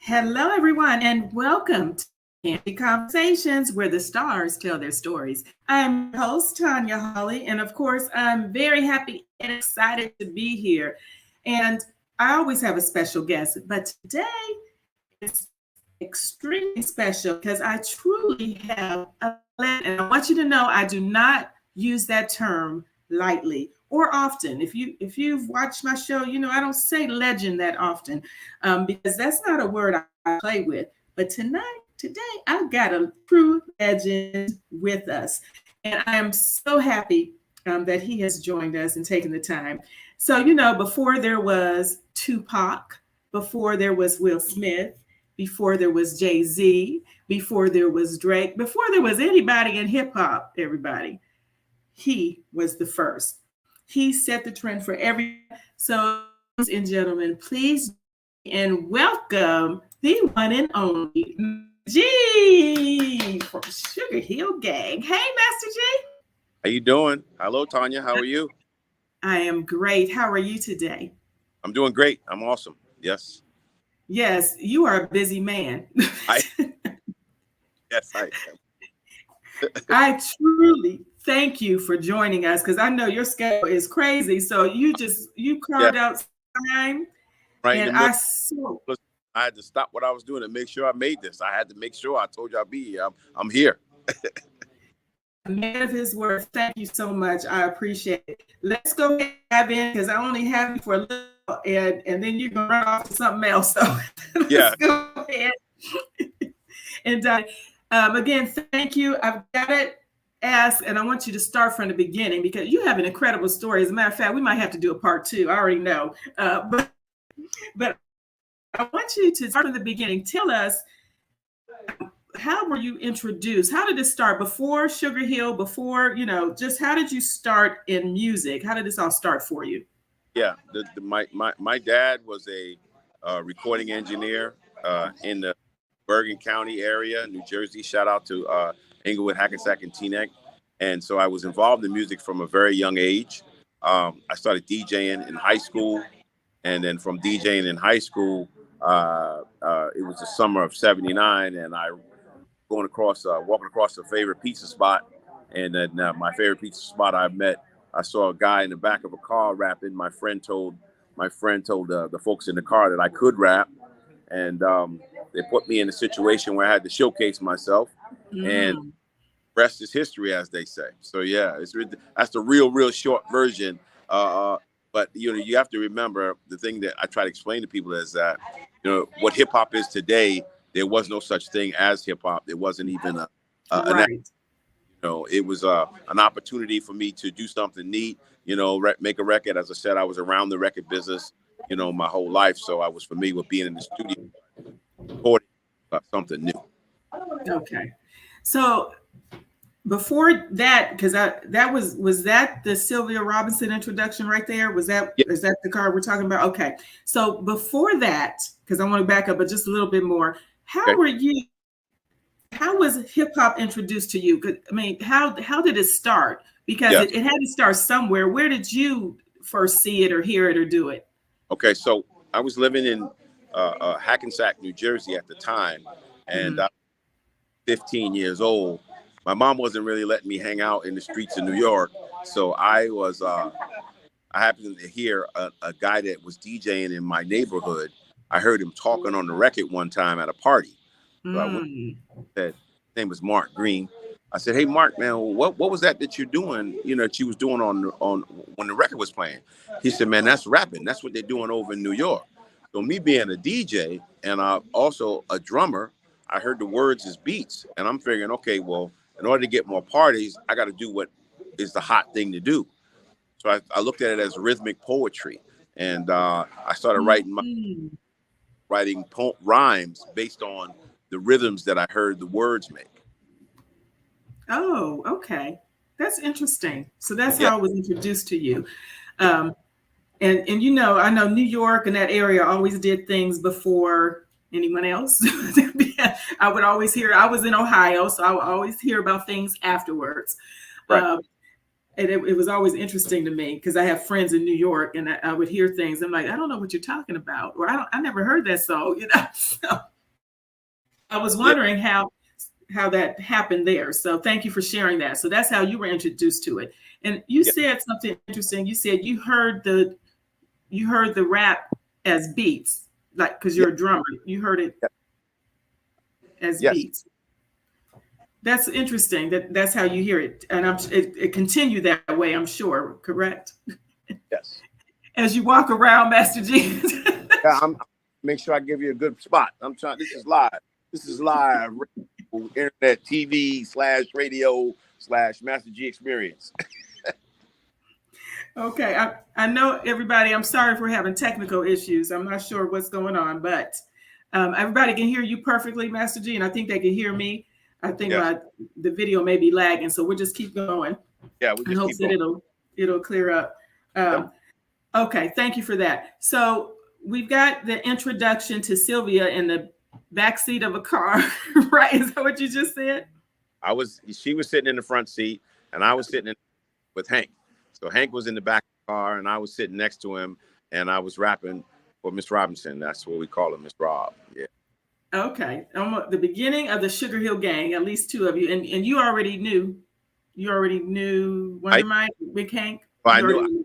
Hello, everyone, and welcome to KAMDI Conversations, where the stars tell their stories. I'm your host, Tanya Hawley, and of course, I'm very happy and excited to be here. And I always have a special guest, but today is extremely special because I truly have a legend. And I want you to know I do not use that term lightly or often. If you've watched my show, you know I don't say legend that often because that's not a word I play with. But today, I've got a true legend with us, and I am so happy that he has joined us and taken the time. So before there was Tupac, before there was Will Smith, before there was Jay Z, before there was Drake, before there was anybody in hip hop, everybody, he was the first. He set the trend for every. So, ladies and gentlemen, please and welcome the one and only G from SugarHill Gang. Hey, Master G. How you doing? Hello, Tanya. How are you? I am great. How are you today? I'm doing great. I'm awesome. Yes. Yes, you are a busy man. I yes, I am. I truly thank you for joining us because I know your schedule is crazy. So you Yeah, carved out time, right in and the middle. I had to stop what I was doing to make sure I made this. I had to make sure. I told you I'd be here. I'm here. a man of his word. Thank you so much. I appreciate it. Let's go ahead and dive in because I only have you for a little, and then you're gonna run off to something else. So Yeah. let's go ahead and again, thank you. I've got to ask, and I want you to start from the beginning because you have an incredible story. As a matter of fact, we might have to do a part two. I already know, but I want you to start from the beginning. Tell us, how were you introduced? How did it start? Before SugarHill, before, just how did you start in music? How did this all start for you? Yeah. My dad was a recording engineer in the Bergen County area, New Jersey. Shout out to Inglewood, Hackensack, and Teaneck. And so I was involved in music from a very young age. I started DJing in high school. And then from DJing in high school, it was the summer of '79, and I walking across a favorite pizza spot, and then my favorite pizza spot I saw a guy in the back of a car rapping. My friend told the folks in the car that I could rap, and they put me in a situation where I had to showcase myself, and Mm. rest is history, as they say. So yeah, that's the real short version. But you have to remember the thing that I try to explain to people is that what hip hop is today. There was no such thing as hip hop. There wasn't even Right. it was an opportunity for me to do something neat. Make a record. As I said, I was around the record business, my whole life, so I was familiar with being in the studio, recording something new. Okay. So before that, because that was that the Sylvia Robinson introduction right there? Yeah, Is that the card we're talking about? Okay. So before that, because I want to back up but just a little bit more, how okay. were you how was hip hop introduced to you? 'Cause, I mean, how did it start? Because Yeah. it had to start somewhere. Where did you first see it or hear it or do it? Okay. So I was living in Hackensack, New Jersey at the time, and Mhm. 15 years old. My mom wasn't really letting me hang out in the streets of New York, so I happened to hear a guy that was DJing in my neighborhood. I heard him talking on the record one time at a party. So I went Mm. and said, his name was Mark Green. I said, "Hey Mark, man, what was that you're doing? That you was doing on when the record was playing?" He said, "Man, that's rapping. That's what they're doing over in New York." So me being a DJ and also a drummer, I heard the words as beats, and I'm figuring, okay, well, in order to get more parties, I got to do what is the hot thing to do. So I looked at it as rhythmic poetry, and I started Mhm. writing rhymes based on the rhythms that I heard the words make. Oh, okay. That's interesting. So that's Yeah, how I was introduced to you. Um, and I know New York and that area always did things before anyone else. I would always hear. I was in Ohio, so I would always hear about things afterwards. right. Um, and it was always interesting to me because I have friends in New York, and I would hear things. I'm like, I don't know what you're talking about, or I never heard that song. I was Yeah. wondering how that happened there. So thank you for sharing that. So that's how you were introduced to it. And you Yeah. said something interesting. You said you heard the rap as beats, like because Yeah. you're a drummer. You heard it Yeah. as Yes. beats. That's interesting. That's how you hear it, and it continued that way. I'm sure. Correct. Yes. As you walk around, Master G. Yeah. I'm make sure I give you a good spot. I'm trying. This is live. This is live. Internet, TV / radio / Master G experience. Okay, I know everybody. I'm sorry if we're having technical issues. I'm not sure what's going on, but everybody can hear you perfectly, Master G, and I think they can hear me. I think Yes. the video may be lagging, so we'll just keep going Yeah. We in just hopes keep that going. it'll clear up. Yep. Okay, thank you for that. So we've got the introduction to Sylvia in the back seat of a car, right? Is that what you just said? She was sitting in the front seat, and I was sitting with Hank. So Hank was in the back of the car, and I was sitting next to him, and I was rapping for Miss Robinson. That's what we call her, Miss Rob. Yeah. Okay, the beginning of the SugarHill gang, at least two of you, and you already knew Wonder I Mike, Big Hank. I You knew already knew.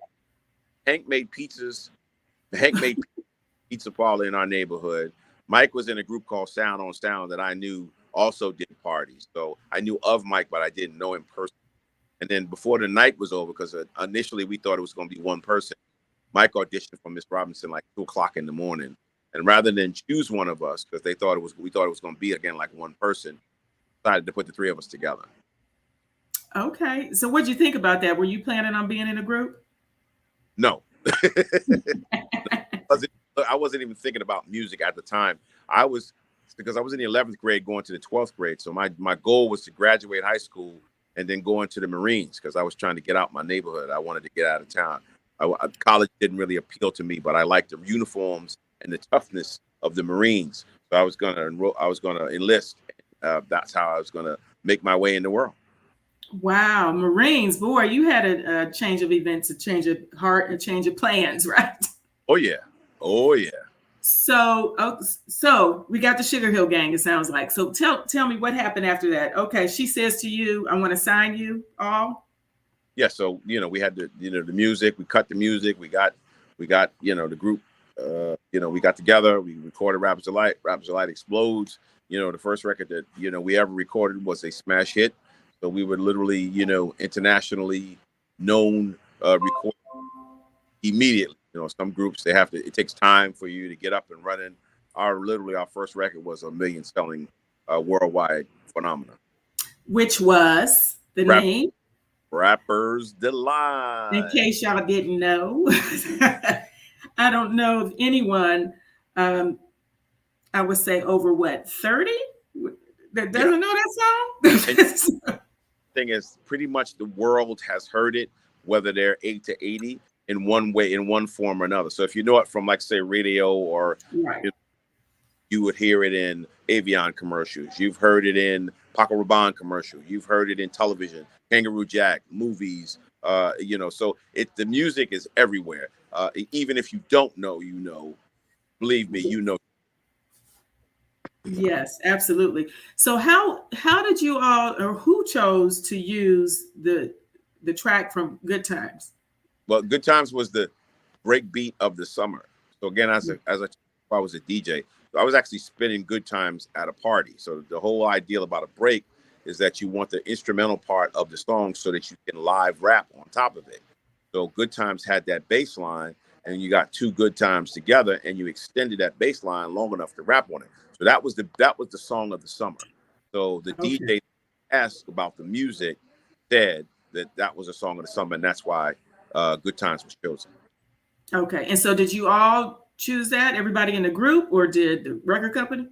Hank made pizzas. Hank made pizza parlor in our neighborhood. Mike was in a group called Sound on Sound that I knew also did parties. So I knew of Mike, but I didn't know him personally. And then before the night was over, because initially we thought it was going to be one person, Mike auditioned for Miss Robinson like 2:00 in the morning. And rather than choose one of us, because we thought it was going to be again like one person, decided to put the three of us together. Okay, so what'd you think about that? Were you planning on being in a group? No. I wasn't even thinking about music at the time. Because I was in the 11th grade going to the 12th grade. So my goal was to graduate high school and then go into the Marines, because I was trying to get out my neighborhood. I wanted to get out of town. College didn't really appeal to me, but I liked the uniforms and the toughness of the Marines. So I was gonna enlist. That's how I was gonna make my way in the world. Wow, Marines, boy, you had a change of events, a change of heart, a change of plans, right? Oh yeah, oh yeah. So we got the SugarHill gang. It sounds like. So tell me what happened after that. Okay, she says to you, "I want to sign you all." Yeah. So we had the music. We cut the music. We got the group. We got together. We recorded Rappers Delight. Rappers Delight Explodes. The first record that we ever recorded was a smash hit. So we were literally internationally known record immediately. Some groups it takes time for you to get up and running. Our first record was a million selling worldwide phenomenon. Which was the name? Rappers Delight. In case y'all didn't know, I don't know of anyone. I would say over 30 that doesn't know that song. Thing is, pretty much the world has heard it, whether they're 8 to 80 in one way, in one form or another. So if you know it from, like, say, radio, or right. You would hear it in Avion commercials. You've heard it in Paco Rabanne commercial. You've heard it in television, Kangaroo Jack, movies. So the music is everywhere. Even if you don't know, believe me, Yes, absolutely. So how did you all, or who chose to use the track from Good Times? Well, Good Times was the break beat of the summer. So again, I was a DJ, so I was actually spinning Good Times at a party. So the whole ideal about a break is that you want the instrumental part of the song so that you can live rap on top of it. So Good Times had that bass line, and you got two good times together, and you extended that bass line long enough to rap on it. So that was the song of the summer. So the DJ asked about the music, said that was a song of the summer, and that's why Good Times was chosen. Okay, and so did you all choose that, everybody in the group, or did the record company?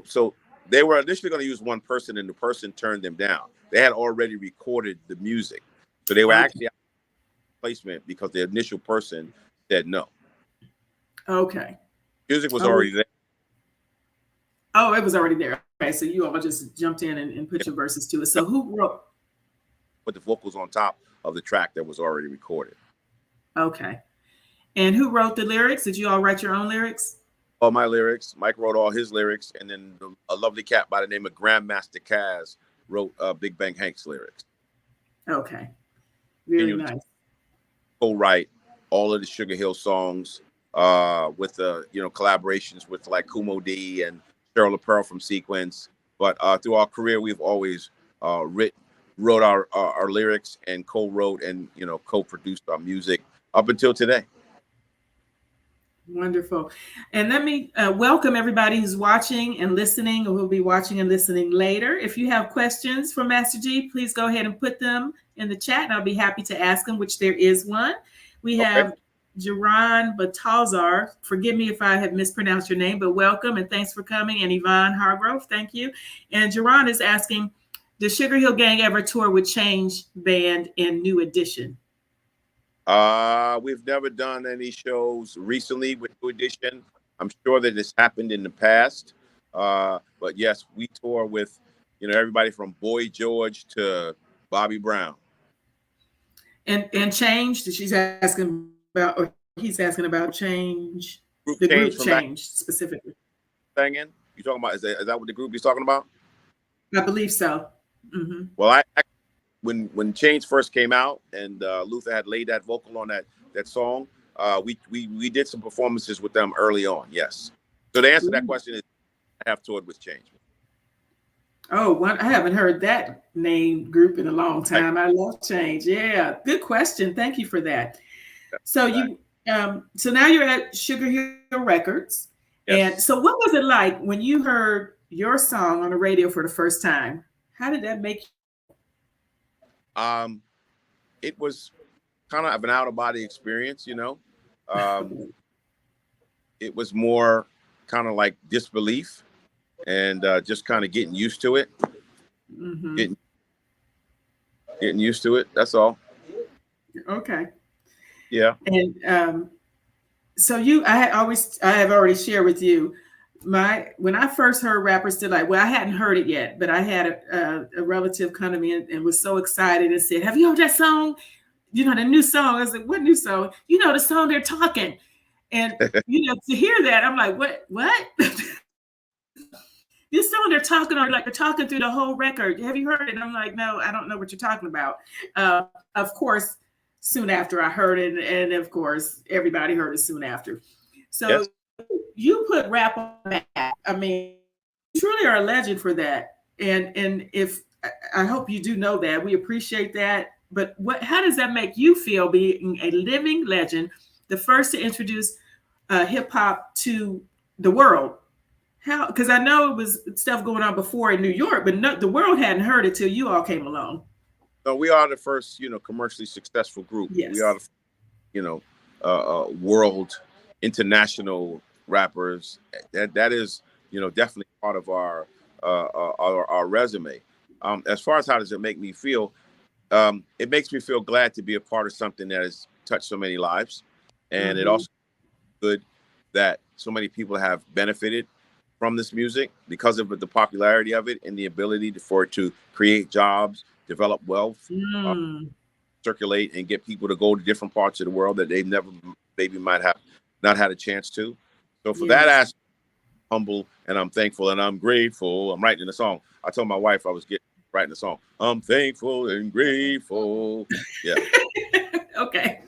So they were initially going to use one person, and the person turned them down. They had already recorded the music, so they were actually out of placement because the initial person said no. Okay. Music was already there. Oh, it was already there. Okay, so you all just jumped in and put your verses to it. So who wrote? Put the vocals on top of the track that was already recorded. Okay. And who wrote the lyrics? Did you all write your own lyrics? all my lyrics. Mike wrote all his lyrics, and then a lovely cat by the name of Grandmaster Kaz wrote Big Bang Hank's lyrics. Okay, very nice. Co-write all of the SugarHill songs with the collaborations with like Kumo D and Cheryl LaPearl from Sequence. But through our career, we've always wrote our lyrics and co-wrote and co-produced our music up until today. Wonderful. And let me welcome everybody who's watching and listening, or will be watching and listening later. If you have questions for Master G, please go ahead and put them in the chat, and I'll be happy to ask them, which there is one. We have Jaron Batalzar. Forgive me if I have mispronounced your name, but welcome and thanks for coming. And Yvonne Hargrove, thank you. And Jaron is asking, did SugarHill Gang ever tour with Change Band in New Edition? We've never done any shows recently with New Edition. I'm sure that this happened in the past. But yes, we tour with, everybody from Boy George to Bobby Brown. And Change, she's asking about, or he's asking about Change, Group the Change group Change specifically. Singing? You talking about, is that what the group he's talking about? I believe so. Mm-hmm. Well, when Change first came out and Luther had laid that vocal on that song, we did some performances with them early on. Yes. So the answer to that question is I have toured with Change. Oh, I haven't heard that name group in a long time. I love Change. Yeah, good question. Thank you for that. So so now you're at SugarHill Records, and so what was it like when you heard your song on the radio for the first time? How did that make you? It was kind of an out of body experience, It was more kind of like disbelief and just kind of getting used to it. Mm-hmm. Getting used to it. That's all. Okay. Yeah. And so I have already shared with you when I first heard Rappers Delight. Well, I hadn't heard it yet, but I had a relative come to me and was so excited and said, "Have you heard that song? The new song." I said, "What new song?" The song they're talking. And to hear that, I'm like, what? This song they're talking on, like they're talking through the whole record. Have you heard it? And I'm like, no, I don't know what you're talking about. Of course, soon after I heard it, and of course, everybody heard it soon after. So you put rap on that. I mean, you truly are a legend for that. And if I hope you do know that, we appreciate that. But how does that make you feel being a living legend, the first to introduce hip hop to the world? How? Because I know it was stuff going on before in New York, but the world hadn't heard it till you all came along. So we are the first, commercially successful group. Yes. We are the, world international rappers. That is, definitely part of our resume. As far as how does it make me feel, it makes me feel glad to be a part of something that has touched so many lives, and it also good that so many people have benefited from this music because of the popularity of it and the ability for it to create jobs, develop wealth, circulate, and get people to go to different parts of the world that they've never maybe might have not had a chance to. So for that aspect, humble, and I'm thankful and I'm grateful. I'm writing a song. I told my wife I was writing a song. I'm thankful and grateful. Yeah. Okay.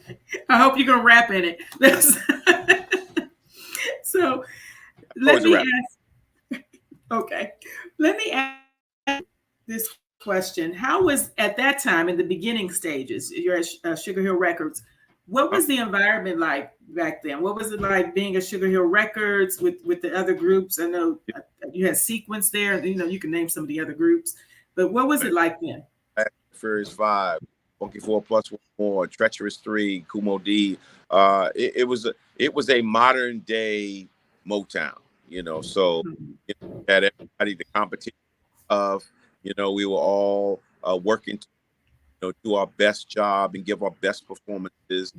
I hope you're gonna rap in it. So let me ask. Okay. Let me ask this question. How was at that time in the beginning stages? You're at SugarHill Records. What was the environment like back then? What was it like being at SugarHill Records with the other groups? I know you had Sequence there. You can name some of the other groups, but what was it like then? Furious 5, Funky 4 Plus 1 More, Treacherous 3, Kumo D. It was a modern day Motown. So had everybody the competition of, we were all working to do our best job and give our best performances.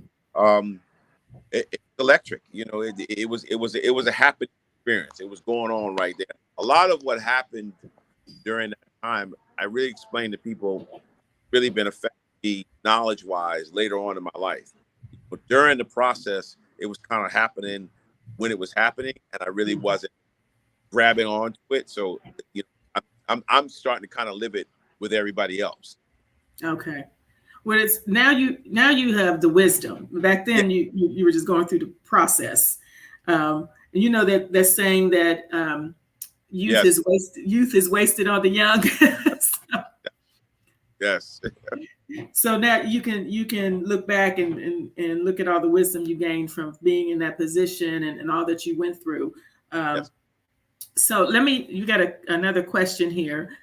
It's electric. It was a happy experience. It was going on right there. A lot of what happened during that time, I really explained to people, really been affecting me knowledge-wise later on in my life. But during the process, it was kind of happening when it was happening, and I really wasn't grabbing onto it. So, you know, I'm starting to kind of live it with everybody else. Okay. Well, it's now you have the wisdom. Back Yeah. then, you were just going through the process. And you know that they're saying that Yes. youth is wasted on the young. Yes. So now you can look back and look at all the wisdom you gained from being in that position and all that you went through. Um, Yes. so you got another question here.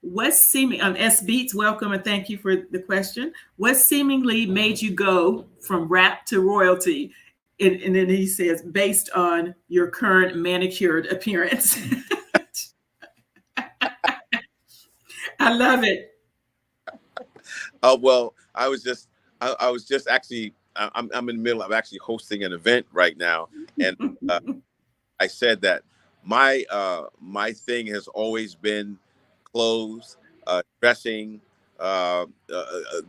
What seeming S Beats, welcome and thank you for the question. What seemingly made you go from rap to royalty? And then he says, based on your current manicured appearance. I love it. Well, I was just actually, I'm in the middle of actually hosting an event right now, and I said that my thing has always been clothes, dressing, a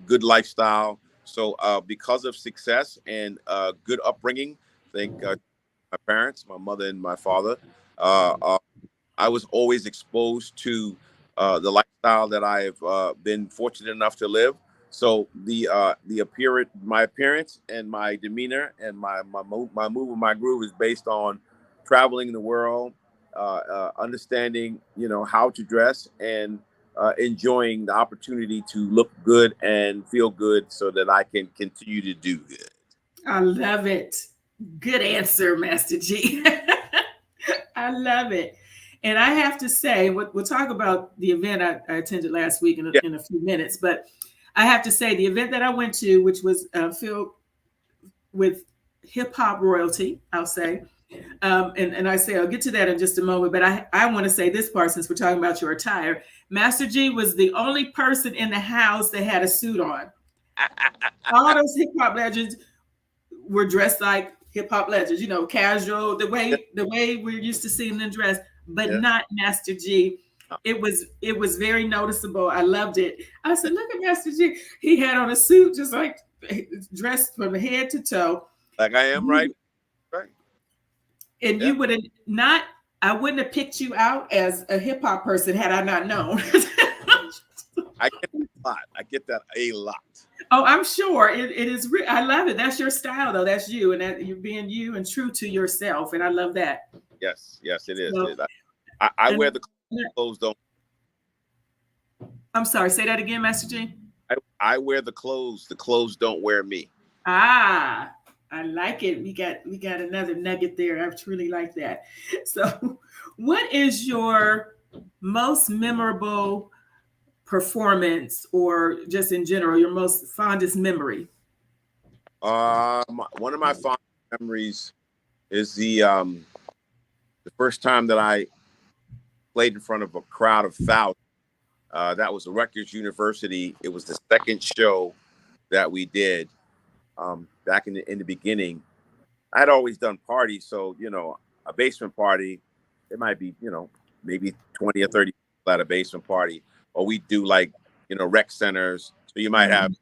good lifestyle. So because of success and good upbringing, I think my parents, my mother and my father, uh, I was always exposed to the lifestyle that I've been fortunate enough to live. So the appearance, my appearance, and my demeanor, and my move and my groove is based on traveling the world, understanding how to dress, and enjoying the opportunity to look good and feel good, so that I can continue to do good. I love it. Good answer, Master G. I love it. And I have to say, we'll talk about the event I attended last week Yeah. in a few minutes, but I have to say the event that I went to, which was filled with hip hop royalty, I'll say. And I say I'll get to that in just a moment, but I want to say this part since we're talking about your attire. Master G was the only person in the house that had a suit on. All those hip hop legends were dressed like hip hop legends, casual, the way we're used to seeing them dressed, but Yeah. not Master G. It was very noticeable. I loved it. I said, look at Master G. He had on a suit, just like dressed from head to toe. Like I am, right? Right. And Yeah. you would have not, I wouldn't have picked you out as a hip hop person had I not known. I get that a lot. I get that a lot. Oh, I'm sure it is. I love it. That's your style, though. That's you, and that you're being you and true to yourself, and I love that. Yes, yes, it is. So, It is. I wear and the clothes don't. I'm sorry. Say that again, Master G. I wear the clothes. The clothes don't wear me. Ah, I like it. We got another nugget there. I truly like that. So, what is your most memorable performance, or just in general, your most fondest memory? One of my fond memories is the first time that I played in front of a crowd of thousands. That was a Rutgers University. It was the second show that we did back in the beginning. I'd always done parties, so a basement party, it might be maybe 20 or 30 people at a basement party, or we do like rec centers, so you might have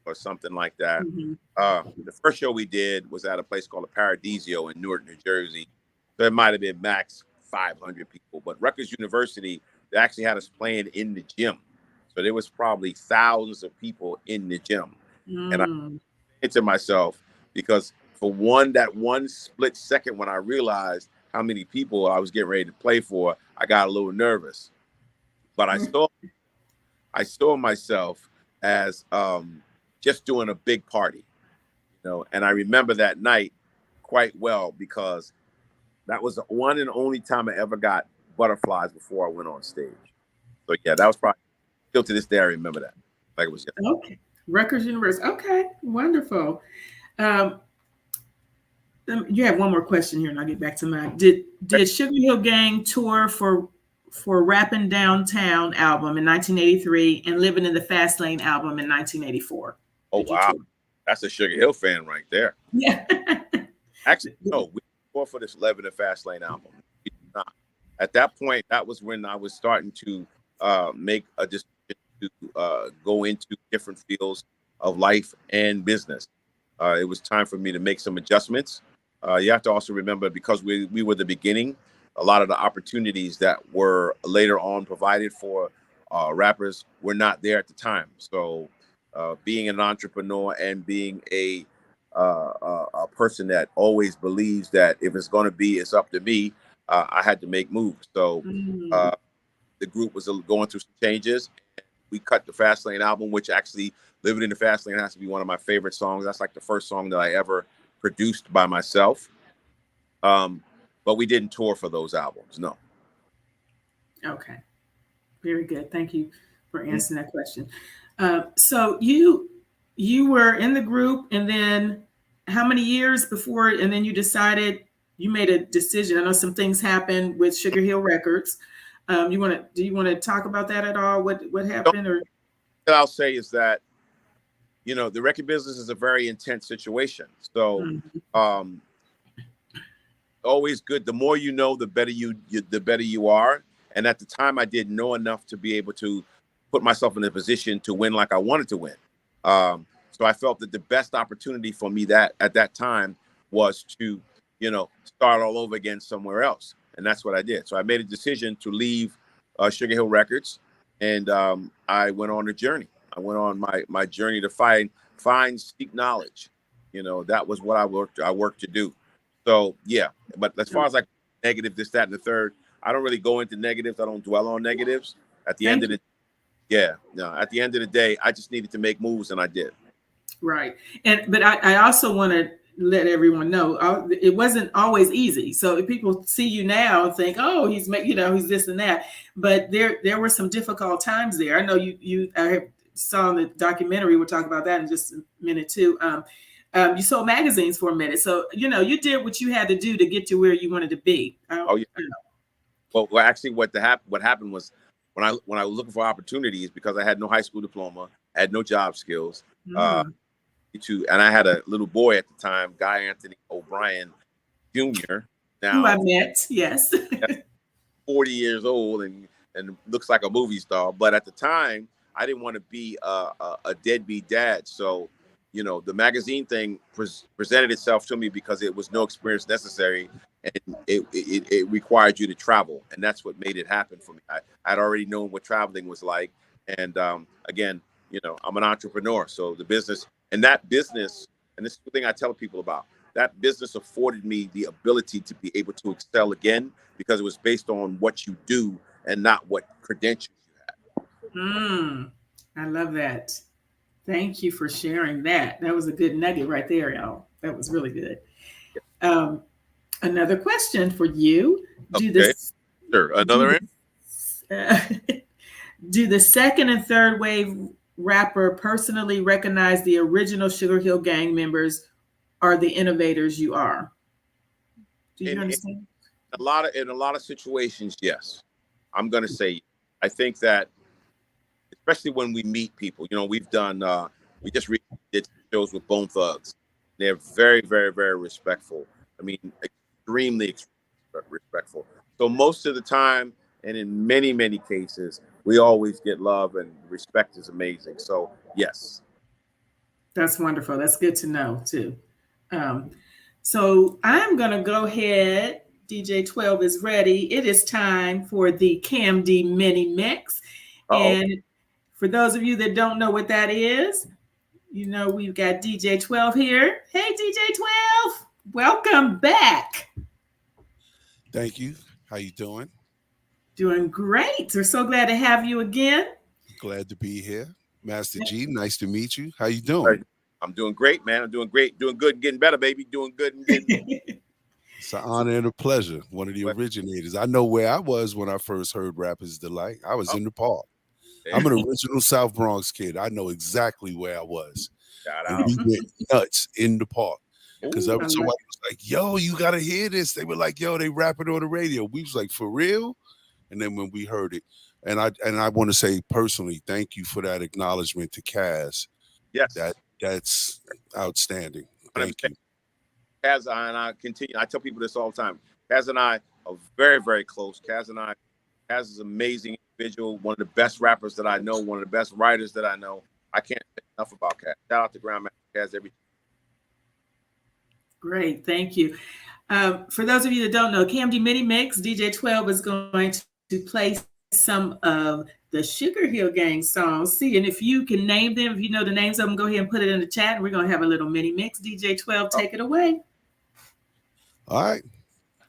or something like that. Mm-hmm. The first show we did was at a place called the Paradiso in Newark, New Jersey. So it might have been max 500 people, but Rutgers University, they actually had us playing in the gym. So there was probably thousands of people in the gym. And I said to myself, because for that one split second when I realized how many people I was getting ready to play for, I got a little nervous. But I saw myself as just doing a big party, and I remember that night quite well, because that was the one and only time I ever got butterflies before I went on stage. So yeah, that was probably, still to this day I remember that like it was yesterday. Okay. Rutgers University. Okay, wonderful. Um, you have one more question here, and I'll get back to mine. Did Sugar Hill Gang tour for Rapping Downtown album in 1983 and Living in the Fast Lane album in 1984? Oh wow, that's a Sugar Hill fan right there. Yeah. Actually, no, we toured for this Living in the Fast Lane album. At that point, that was when I was starting to make a decision to go into different fields of life and business. it was time for me to make some adjustments. You have to also remember, because we were the beginning, a lot of the opportunities that were later on provided for rappers were not there at the time. So being an entrepreneur and being a person that always believes that if it's going to be, it's up to me, I had to make moves. So Mm. the group was going through some changes. We cut the Fast Lane album, which actually Living in the Fast Lane has to be one of my favorite songs. That's like the first song that I ever produced by myself. But we didn't tour for those albums. No. Okay. Very good. Thank you for Mhm. answering that question. So you were in the group, and then how many years before? And then you decided, you made a decision. I know some things happened with SugarHill Records. Do you want to talk about that at all? What So happened? Or what I'll say is that, the record business is a very intense situation. So Mhm. um, always good. The more you know, the better the better you are. And at the time, I didn't know enough to be able to put myself in a position to win like I wanted to win. So I felt that the best opportunity for me that at that time was to, start all over again somewhere else, and that's what I did. So I made a decision to leave Sugar Hill Records, and I went on a journey. I went on my journey to seek knowledge. That was what I worked to do. So yeah, but as far as like negative, this, that, and the third, I don't really go into negatives. I don't dwell on negatives. At the end Thank of you. the Yeah, no, at the end of the day, I just needed to make moves, and I did. Right. But I also want to let everyone know, it wasn't always easy. So if people see you now and think, oh, he's this and that, but there were some difficult times there. I know I saw in the documentary. We'll talk about that in just a minute too. You sold magazines for a minute, so you did what you had to do to get to where you wanted to be. Oh yeah. Well, actually, what happened was when I was looking for opportunities, because I had no high school diploma, had no job skills, uh, and I had a little boy at the time, Guy Anthony O'Brien Jr. Who I Now met, yes. 40 years old and looks like a movie star. But at the time, I didn't want to be a deadbeat dad. So, the magazine thing presented itself to me because it was no experience necessary, and it required you to travel, and that's what made it happen for me. I'd already known what traveling was like, and again, I'm an entrepreneur, so that business, and this is the thing I tell people about. That business afforded me the ability to be able to excel again, because it was based on what you do and not what credentials you have. I love that. Thank you for sharing that. That was a good nugget right there, y'all. That was really good. Um, Another question for you: Do Okay, this sure. do Another. the, do the second and third wave rapper personally recognize the original Sugar Hill Gang members are the innovators you are? Do you in understand? in a lot of situations, yes. I'm gonna say, I think that, especially when we meet people, we've done we just recently did shows with Bone Thugs. They're very, very, very respectful. I mean, extremely respectful. So most of the time, and in many, many cases, we always get love, and respect is amazing. So yes. That's wonderful. That's good to know too. Um, so I'm going to go ahead. DJ 12 is ready. It is time for the KAMDI mini mix. Oh, And for those of you that don't know what that is, we've got DJ 12 here. Hey, DJ 12, welcome back. Thank you. How you doing? Doing great. We're so glad to have you again. Glad to be here. Master G, nice to meet you. How you doing? I'm doing great, man. I'm doing great, doing good, and getting better, baby. Doing good and getting. It's an honor and a pleasure. One of the originators. I know where I was when I first heard Rapper's Delight. I was in the park. I'm an original South Bronx kid. I know exactly where I was. Shout And out. we went nuts in the park. Because Ooh, somebody was like, yo, you got to hear this. They were like, yo, they rapping on the radio. We was like, for real? And then when we heard it, and I want to say personally, thank you for that acknowledgement to Kaz. Yes. That's outstanding. Thank you. Kaz and I continue. I tell people this all the time. Kaz and I are very, very close. Kaz is an amazing individual, one of the best rappers that I know, one of the best writers that I know. I can't say enough about Kaz. Shout out to Grandmaster Kaz every time. Great, thank you. For those of you that don't know, KAMDI Mini Mix, DJ 12 is going to play some of the SugarHill Gang songs. See, and if you can name them, if you know the names of them, go ahead and put it in the chat, and we're going to have a little mini mix. DJ 12, take it away. All right.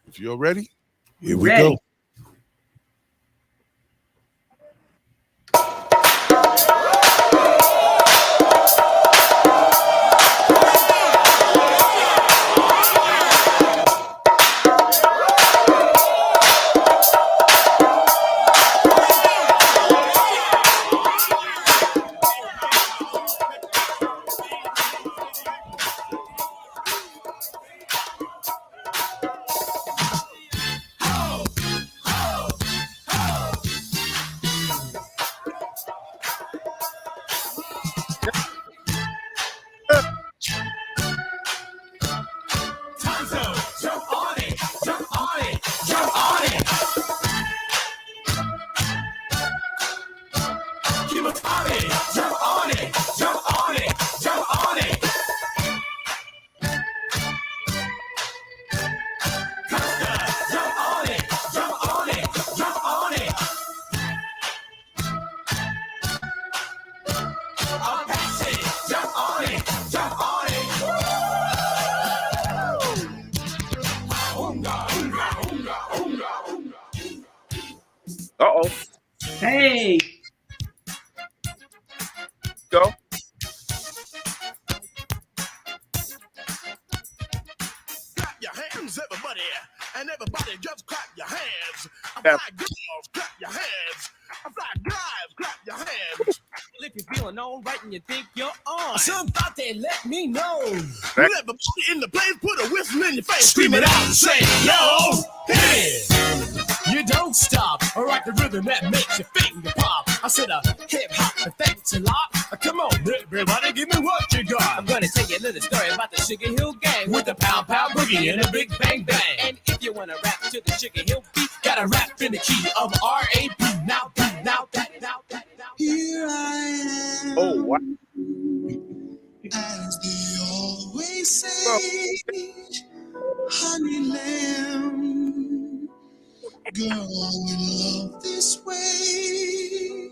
If you're ready, here we go. Uh-oh. Hey. Go. Clap your hands, everybody. And everybody just clap your hands. I fly girls, clap your hands. I fly guys, clap your hands. If you're feeling all right and you think you're on, Some thought they let me know. Everybody in the place put a whistle in your face. Scream it out and say, yo, hey. you don't stop. I rock the rhythm that makes your finger pop. I said a hip hop, and thanks a lot. Come on, everybody, give me what you got. I'm gonna tell you a little story about the SugarHill Gang with the pow pow boogie and a big bang bang. And if you wanna rap to the SugarHill beat, gotta rap in the key of R.A.P. Now that, now that, now that, now that. Here I am. Oh, what? As they always say, honey lamb, girl in love this way.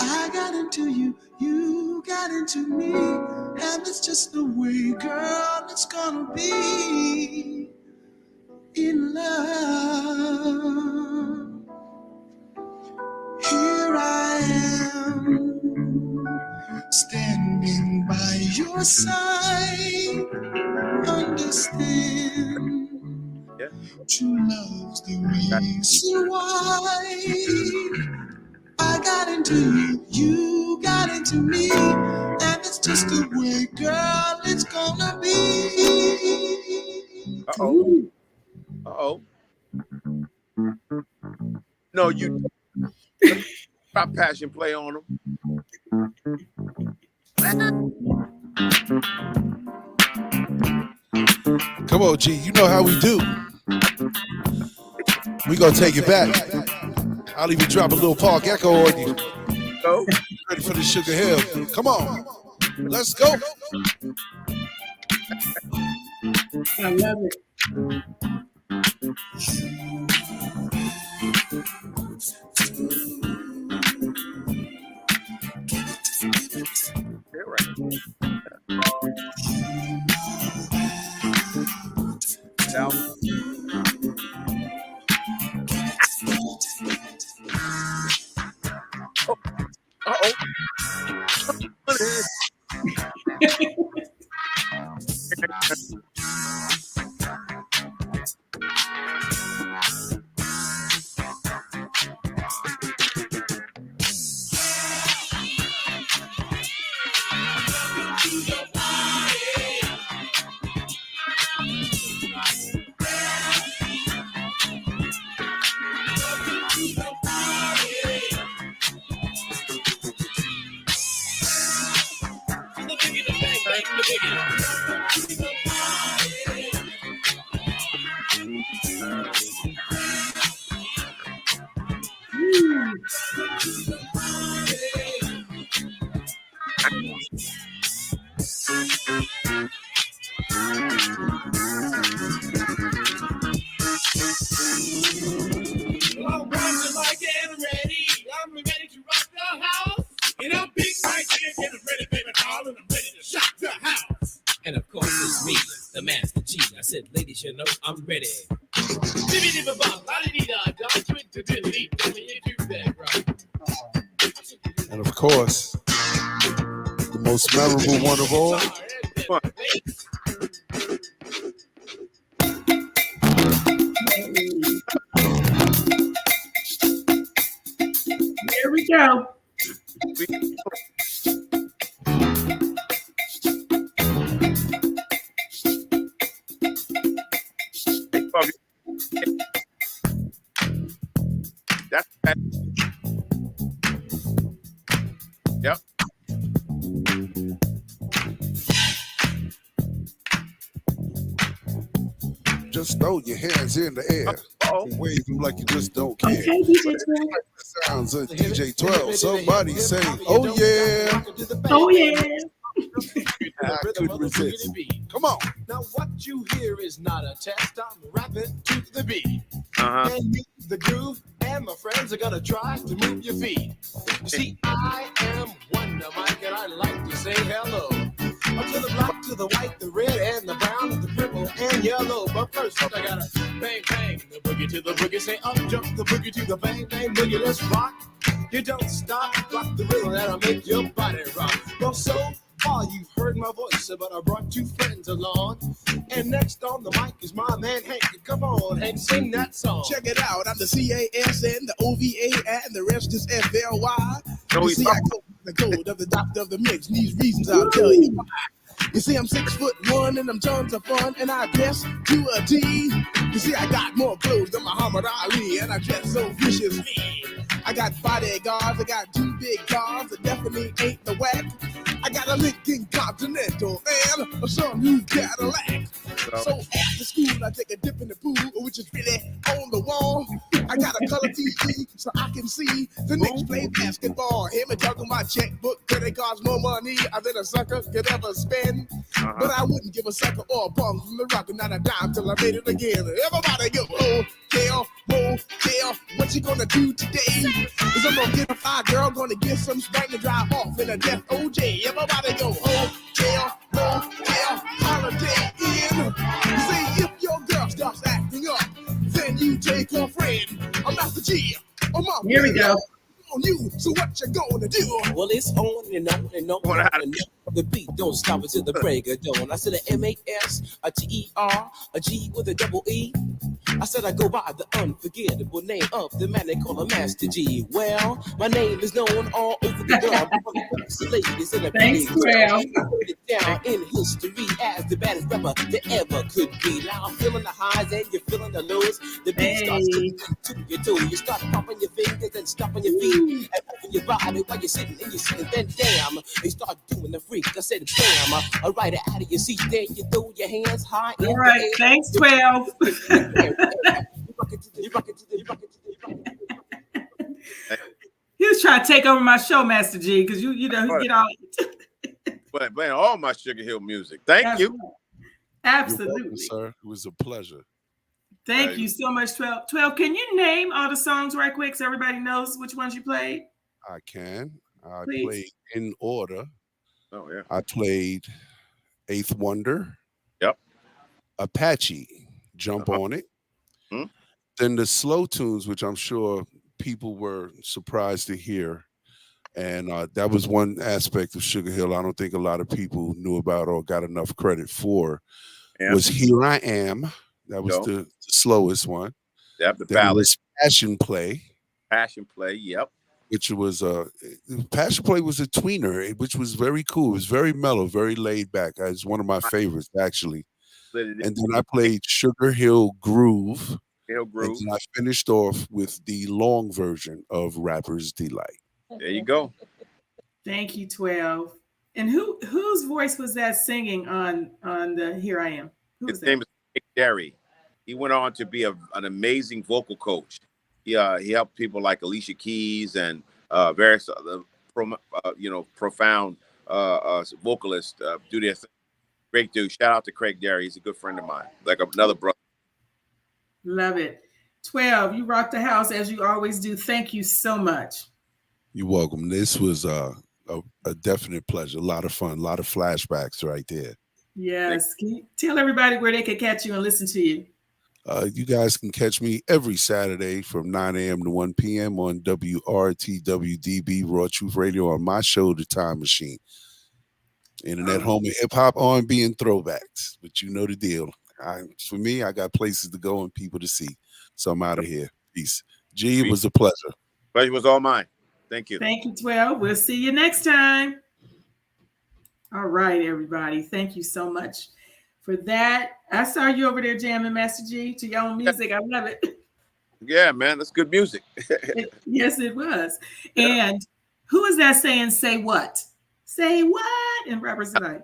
I got into you, you got into me, and it's just the way, girl, it's gonna be in love. Here I am, standing by your side. Understand, Yeah. true love's the reason why. I got into you, you got into me, and it's just the way, girl, it's gonna be. Uh-oh. Uh-oh. No, you stop passion play on them. Come on, G. You know how we do. We gonna take it back. I'll even drop a little Park Echo on you. Go. Ready for the SugarHill? Come on, let's go. I love it. Yeah, right. Now. Oh. Uh-oh. I'm ready. And of course, the most memorable one of all. Here we go. That's yep. Just throw your hands in the air. And wave them like you just don't care. Okay, DJ 12. Sounds of DJ 12. Somebody say, oh yeah. Oh yeah. I couldn't resist. Come on. Now what you hear is not a test. I'm rapping to the beat. Uh-huh. And me, the groove, and my friends are gonna try to move your feet. You see, I am Wonder Mike, and I like to say hello. Up to the black, to the white, the red, and the brown, the purple, and yellow. But first, I gotta bang, bang, the boogie to the boogie. Say up, jump the boogie to the bang, bang, boogie. Let's rock. You don't stop, rock the rhythm that'll make your body rock. Well, so far you've heard my voice, but I brought two friends along. And next on the mic is my man Hank. Come on, Hank, sing that song. Check it out. I'm the CASN, the OVA, and the rest is FLY. No, You he's see, not. I go the code of the doctor of the mix. And these reasons I'll tell you why. You see, I'm 6'1" and I'm tons of fun, and I dress to a T. You see, I got more clothes than Muhammad Ali, and I dress so viciously. I got bodyguards, I got two big cars that definitely ain't the whack. I got a Lincoln Continental and a some new Cadillac. So after school, I take a dip in the pool, which is really on the wall. I got a color TV so I can see the Knicks play basketball. Hear me talking my checkbook, cause it costs more money than a sucker could ever spend. But I wouldn't give a sucker or a bum from the rock and not a dime till I made it again. Everybody go, hotel, what you gonna do today? Is I'm gonna get a fire girl, gonna get some spank and drive off in a death OJ. Everybody go, hotel, holiday inn. See, if your girl starts acting up, then you take her friend. I'm Master G. Here we go. On you, so what you gonna do? Well, it's on and on and on and on. The beat don't stop until the break of dawn. I said a M-A-S, a T-E-R, a G with a double E. I said I go by the unforgettable name of the man they call a Master G. Well, my name is known all over the world. Ladies in the Thanks, Well. put it down in history as the baddest rapper that ever could be. Now I'm feeling the highs and you're feeling the lows. The beat starts to your toe. You start popping your fingers and stomping your feet and moving your body while you're sitting and you're sitting. Then damn, they start doing the freak. I said bam, I ride it out of your seat. Then you throw your hands high. All right, thanks, 12. He was trying to take over my show, Master G, because you know he get all. Playing all my SugarHill music. Thank you. Absolutely. You're welcome, sir. It was a pleasure. Thank you so much, 12. 12, can you name all the songs right quick so everybody knows which ones you played? I can. I Please. played in order. Oh yeah. I played Eighth Wonder. Yep. Apache, Jump on It. Hmm. Then the slow tunes, which I'm sure people were surprised to hear. And that was one aspect of SugarHill I don't think a lot of people knew about or got enough credit for. Yeah. Was Here I Am. That was the slowest one. Yep, the Then ballad. was Passion Play. Passion Play, yep. Which was Passion Play was a tweener, which was very cool. It was very mellow, very laid back. It's one of my favorites, actually. And then I played SugarHill Groove. And then I finished off with the long version of Rapper's Delight. There you go. Thank you, 12. And whose voice was that singing on the Here I Am? His name is Nick Derry. He went on to be an amazing vocal coach. He helped people like Alicia Keys and various other profound vocalists do their thing. Great dude. Shout out to Craig Derry. He's a good friend of mine, like another brother. Love it. 12, you rock the house as you always do. Thank you so much. You're welcome. This was a definite pleasure. A lot of fun. A lot of flashbacks right there. Yes. Can you tell everybody where they can catch you and listen to you? You guys can catch me every Saturday from 9 a.m. to 1 p.m. on WRTWDB Raw Truth Radio on my show, The Time Machine. Internet home of hip hop, R&B, and throwbacks. But you know the deal. For me, I got places to go and people to see. So I'm out of here. Peace. G, it was a pleasure. Pleasure was all mine. Thank you. Thank you, 12. We'll see you next time. All right, everybody. Thank you so much for that. I saw you over there jamming, Master G, to your own music. I love it. Yeah, man. That's good music. Yes, it was. Yeah. And who is that saying, say what? Say what? In rappers tonight.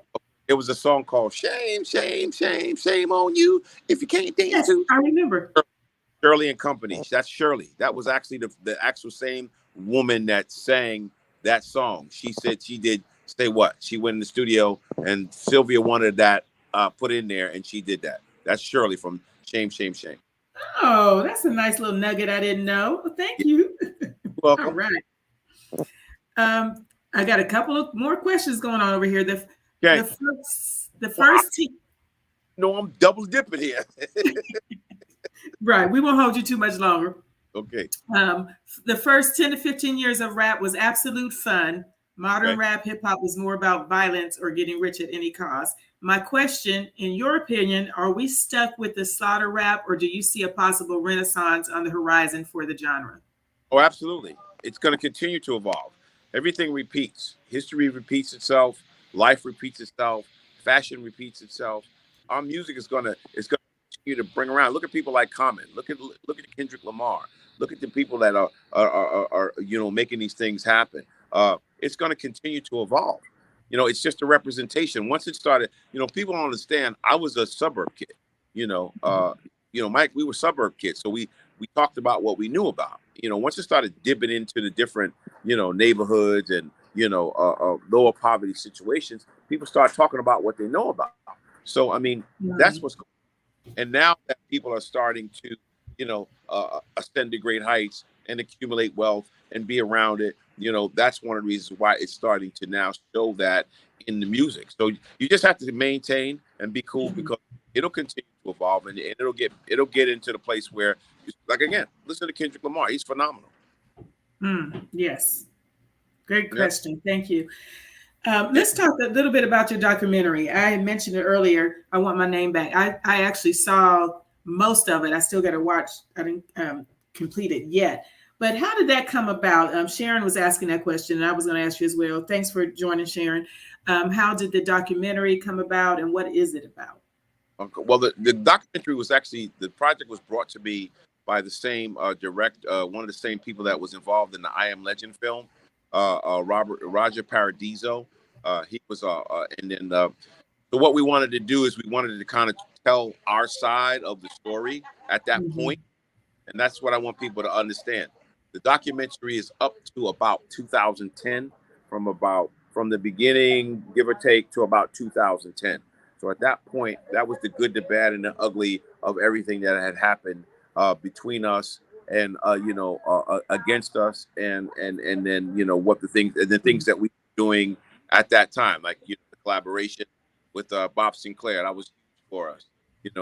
It was a song called Shame, Shame, Shame, Shame on You if you can't dance. Yes, I remember. Shirley and Company. That's Shirley. That was actually the actual same woman that sang that song. She said she did Say What. She went in the studio and Sylvia wanted that put in there and she did that. That's Shirley from Shame, Shame, Shame. Oh, that's a nice little nugget I didn't know. Well, thank you. Welcome. All right. I got a couple of more questions going on over here. The first team. No, I'm double dipping here. Right. We won't hold you too much longer. Okay. The first 10 to 15 years of rap was absolute fun. Modern rap, hip hop was more about violence or getting rich at any cost. My question, in your opinion, are we stuck with the slaughter rap or do you see a possible renaissance on the horizon for the genre? Oh, absolutely. It's going to continue to evolve. Everything repeats. History repeats itself. Life repeats itself. Fashion repeats itself. Our music is going to continue to bring around. Look at people like Common. Look at Kendrick Lamar. Look at the people that are making these things happen. It's going to continue to evolve. It's just a representation. Once it started, people don't understand. I was a suburb kid. Mike, we were suburb kids, so we talked about what we knew about. Once it started dipping into the different, neighborhoods and lower poverty situations, people start talking about what they know about. So that's what's going on. And now that people are starting to, ascend to great heights and accumulate wealth and be around it, that's one of the reasons why it's starting to now show that in the music. So you just have to maintain and be cool because it'll continue to evolve and it'll get into the place where, like, again, listen to Kendrick Lamar. He's phenomenal. Yes. Great question. Yep. Thank you. Let's talk a little bit about your documentary. I mentioned it earlier. I Want My Name Back. I actually saw most of it. I still got to watch. I didn't complete it yet. But how did that come about? Sharon was asking that question, and I was going to ask you as well. Thanks for joining, Sharon. How did the documentary come about, and what is it about? Okay. Well, the documentary was actually, the project was brought to me by the same one of the same people that was involved in the I Am Legend film, Roger Paradiso. He was, and then, so what we wanted to do is we wanted to kind of tell our side of the story at that point. And that's what I want people to understand. The documentary is up to about 2010, from the beginning, give or take, to about 2010. So at that point, that was the good, the bad, and the ugly of everything that had happened between us and against us, and then what the things that we were doing at that time, like the collaboration with Bob Sinclair. That was huge for us. If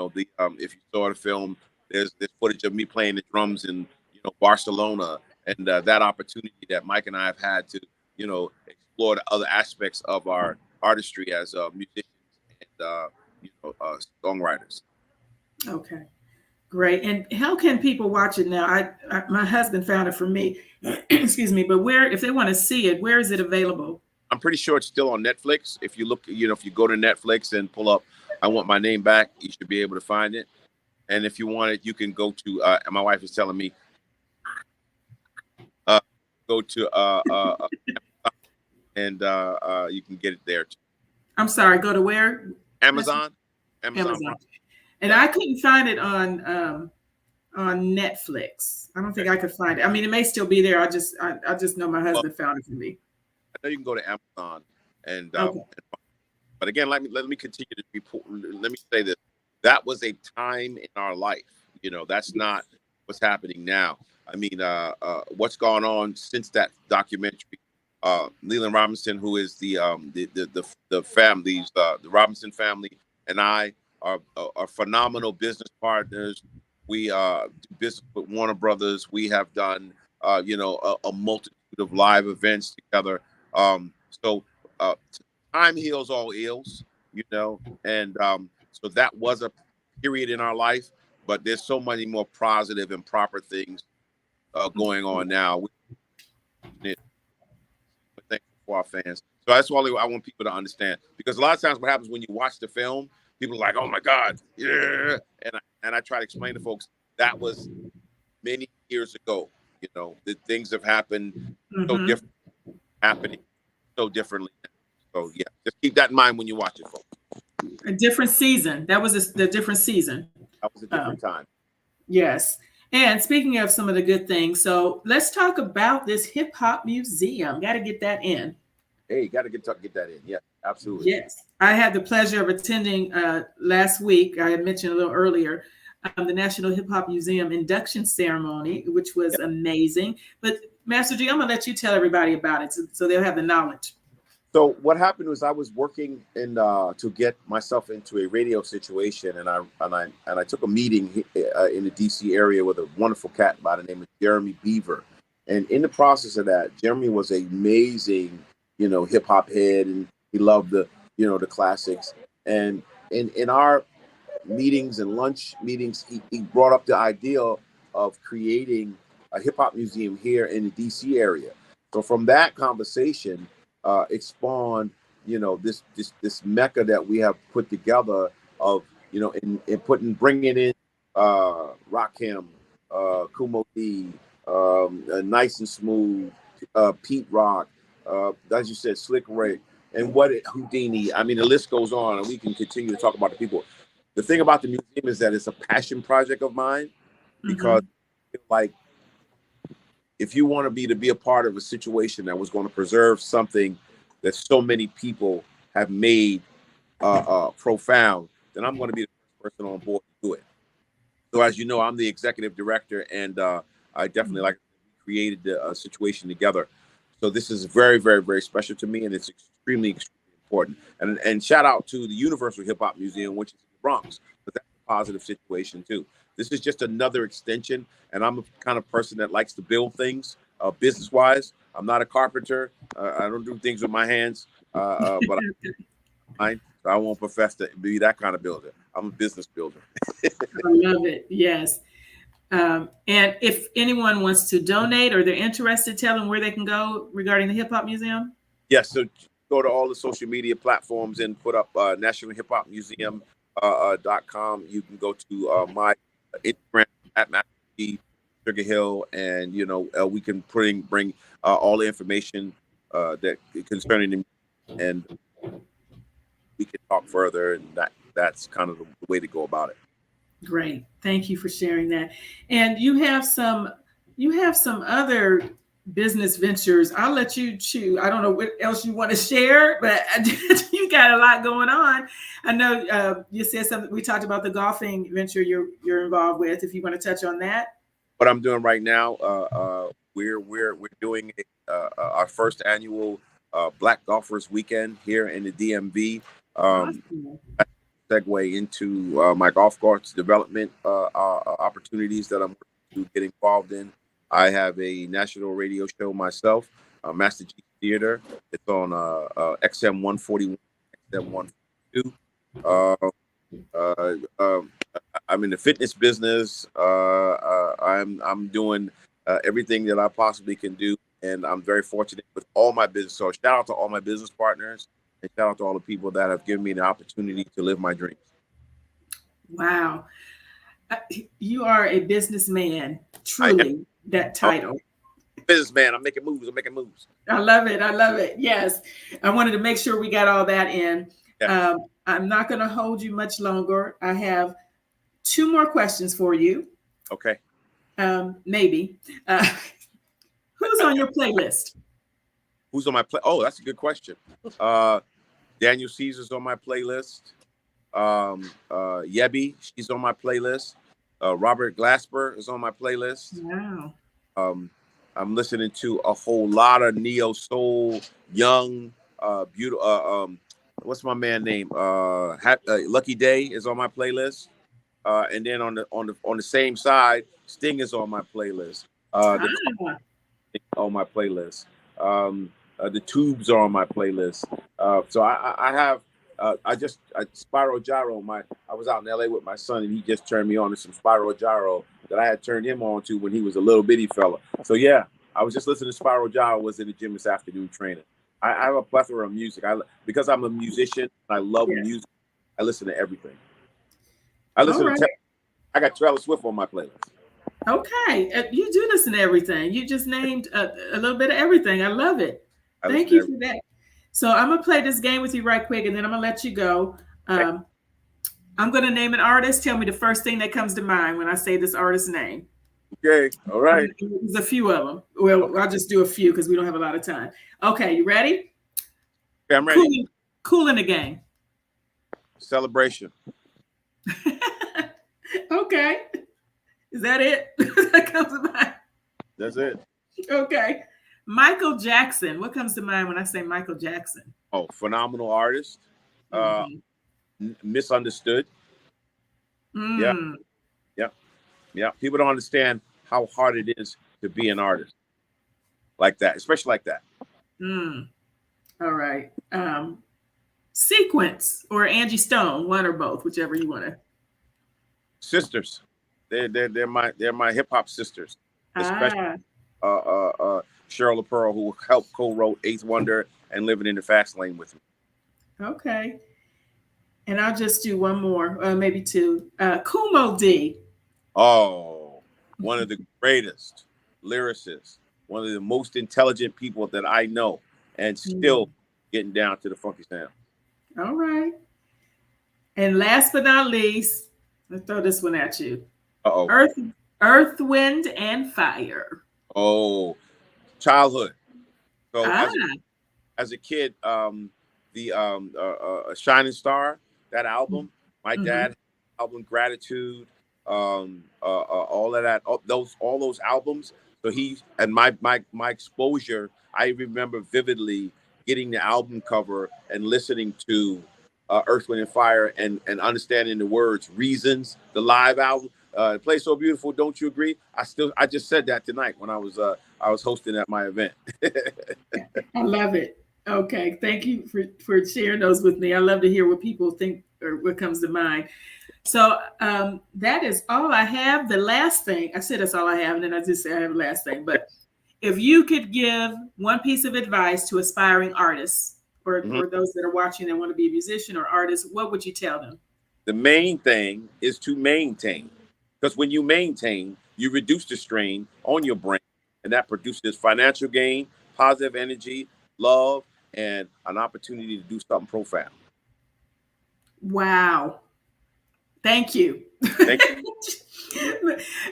you saw the film, there's footage of me playing the drums in Barcelona, and that opportunity that Mike and I have had to explore the other aspects of our artistry as musicians and songwriters. Okay, great. And how can people watch it now? My husband found it for me. Excuse me, but if they want to see it, where is it available? I'm pretty sure it's still on Netflix. If you look, if you go to Netflix and pull up I Want My Name Back, you should be able to find it. And if you want it, you can go to, and my wife is telling me, go to and you can get it there too. I'm sorry, go to where? Amazon. And I couldn't find it on Netflix. I don't think I could find it. I mean, it may still be there. I just know my husband found it for me. I know you can go to Amazon and okay. But again, let me continue to report. Let me say this. That was a time in our life. That's not what's happening now. I mean, what's gone on since that documentary? Leland Robinson, who is the families, the Robinson family, and I are phenomenal business partners. We do business with Warner Brothers. We have done, a multitude of live events together. So time heals all ills, and so that was a period in our life. But there's so many more positive and proper things going on now. We're thankful for our fans. So that's all I want people to understand. Because a lot of times what happens when you watch the film, people are like, oh my God, yeah. And I try to explain to folks that was many years ago. The things have happened so different, happening so differently now. So yeah, just keep that in mind when you watch it, folks. A different season. That was the different season. That was a different time. Yes. And speaking of some of the good things, so let's talk about this hip hop museum. Got to get that in. Hey, got to get that in. Yeah, absolutely. Yes. I had the pleasure of attending last week. I had mentioned a little earlier the National Hip Hop Museum induction ceremony, which was amazing. But Master G, I'm going to let you tell everybody about it so they'll have the knowledge. So what happened was I was working to get myself into a radio situation, and I took a meeting in the DC area with a wonderful cat by the name of Jeremy Beaver, and in the process of that, Jeremy was an amazing hip hop head, and he loved the classics. And in our meetings and lunch meetings, he brought up the idea of creating a hip hop museum here in the DC area. So from that conversation, it spawned, this mecca that we have put together of, bringing in Rakim, Kumo D, Nice and Smooth, Pete Rock, as you said, Slick Rick, and Houdini. I mean, the list goes on, and we can continue to talk about the people. The thing about the museum is that it's a passion project of mine, because like, if you want to be a part of a situation that was going to preserve something that so many people have made profound, then I'm going to be the first person on board to do it. So as you know, I'm the executive director, and I definitely created the situation together. So this is very, very, very special to me, and it's extremely, extremely important. And shout out to the Universal Hip Hop Museum, which is in the Bronx, but that's a positive situation too. This is just another extension, and I'm the kind of person that likes to build things business-wise. I'm not a carpenter. I don't do things with my hands, but I won't profess to be that kind of builder. I'm a business builder. I love it. Yes. And if anyone wants to donate or they're interested, tell them where they can go regarding the Hip Hop Museum. Yes. So go to all the social media platforms and put up National Hip Hop Museum .com. You can go to my Instagram at SugarHill, and we can bring all the information that concerning them, and we can talk further, and that's kind of the way to go about it. Great, thank you for sharing that. And you have some other business ventures. I'll let you choose. I don't know what else you want to share, but you got a lot going on. I know you said something. We talked about the golfing venture you're involved with. If you want to touch on that. What I'm doing right now, we're doing our first annual Black Golfers Weekend here in the DMV. Awesome. Segue into my golf course development opportunities that I'm going to get involved in. I have a national radio show myself, Master G Theater. It's on XM 141, XM 142. I'm in the fitness business. I'm doing everything that I possibly can do, and I'm very fortunate with all my business. So shout out to all my business partners, and shout out to all the people that have given me the opportunity to live my dreams. Wow, you are a businessman, truly. That title. Businessman, I'm making moves. I love it. Yes, I wanted to make sure we got all that in. Yeah. I'm not going to hold you much longer. I have 2 more questions for you. Okay. Maybe. Who's on your playlist? Who's on my play? Oh, that's a good question. Daniel Caesar's on my playlist. Yebby, she's on my playlist. Robert Glasper is on my playlist. Wow. I'm listening to a whole lot of neo soul, young, beautiful. What's my man name? Lucky Day is on my playlist. And then on the same side, Sting is on my playlist. On my playlist. The Tubes are on my playlist. So I have Spyro Gyro. I was out in LA with my son, and he just turned me on to some Spyro Gyro that I had turned him on to when he was a little bitty fella. So yeah, I was just listening to Spyro Gyro. Was in the gym this afternoon training. I have a plethora of music. Because I'm a musician, I love music. I listen to everything. I got Taylor Swift on my playlist. Okay, you do listen to everything. You just named a little bit of everything. I love it. Thank you for that. So I'm gonna play this game with you right quick, and then I'm gonna let you go. I'm gonna name an artist. Tell me the first thing that comes to mind when I say this artist's name. Okay, all right. There's a few of them. Well, I'll just do a few because we don't have a lot of time. Okay, you ready? Okay, I'm ready. Cool in the Gang. Celebration. Okay. Is that it? That comes to mind? That's it. Okay. Michael Jackson. What comes to mind when I say Michael Jackson? Oh, phenomenal artist. Misunderstood. Yeah. People don't understand how hard it is to be an artist like that, especially like that. All right. Sequence or Angie Stone, one or both, whichever you want to. Sisters. They're my hip hop sisters. Especially Cheryl LaPearl, who helped co-wrote Eighth Wonder and Living in the Fast Lane with me. Okay. And I'll just do one more, maybe two. Kumo D. Oh, one of the greatest lyricists, one of the most intelligent people that I know, and still getting down to the funky sound. All right. And last but not least, let's throw this one at you. Earth, Wind, and Fire. Oh, childhood. So as a kid, the Shining Star, that album, my dad album, Gratitude, all of that, all those albums. So my exposure, I remember vividly getting the album cover and listening to Earth, Wind, and Fire and understanding the words, Reasons, the live album. Play So Beautiful, Don't You Agree? I just said that tonight when I was hosting at my event. I love it. Okay, thank you for sharing those with me. I love to hear what people think or what comes to mind. So that is all I have. The last thing, I said that's all I have, and then I just said I have the last thing. But if you could give one piece of advice to aspiring artists or those that are watching that want to be a musician or artist, what would you tell them? The main thing is to maintain. Because when you maintain, you reduce the strain on your brain, and that produces financial gain, positive energy, love, and an opportunity to do something profound. Wow. Thank you. Thank you.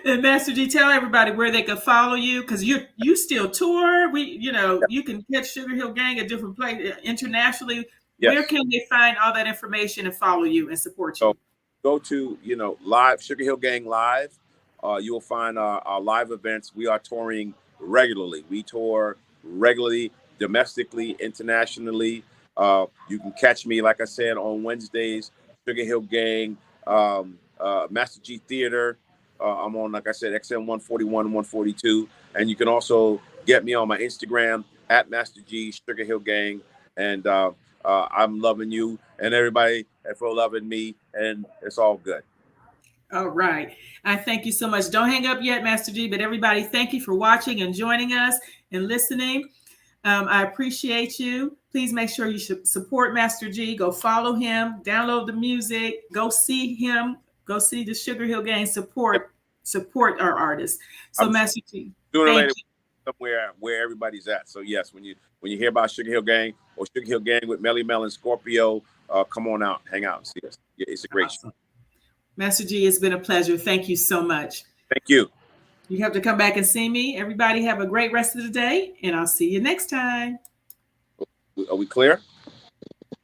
And Master G, tell everybody where they can follow you, because you still tour. You can catch SugarHill Gang at different places internationally. Yes. Where can they find all that information and follow you and support you? So go to live SugarHill Gang Live. You will find our live events. We are touring regularly. We tour regularly, domestically, internationally. You can catch me, like I said, on Wednesdays, SugarHill Gang, Master G Theater. I'm on, like I said, XM 141 and 142. And you can also get me on my Instagram at Master G SugarHill Gang. And I'm loving you and everybody for loving me. And it's all good. All right. I thank you so much. Don't hang up yet, Master G, but everybody, thank you for watching and joining us and listening. I appreciate you. Please make sure you should support Master G. Go follow him, download the music, go see him, go see the SugarHill Gang, support our artists. So Master G, sooner or later, somewhere where everybody's at. So yes, when you hear about SugarHill Gang or SugarHill Gang with Melly Mel and Scorpio, come on out, hang out and see us. Yeah, it's a great show. Master G, it's been a pleasure. Thank you so much. Thank you. You have to come back and see me. Everybody have a great rest of the day, and I'll see you next time. Are we clear?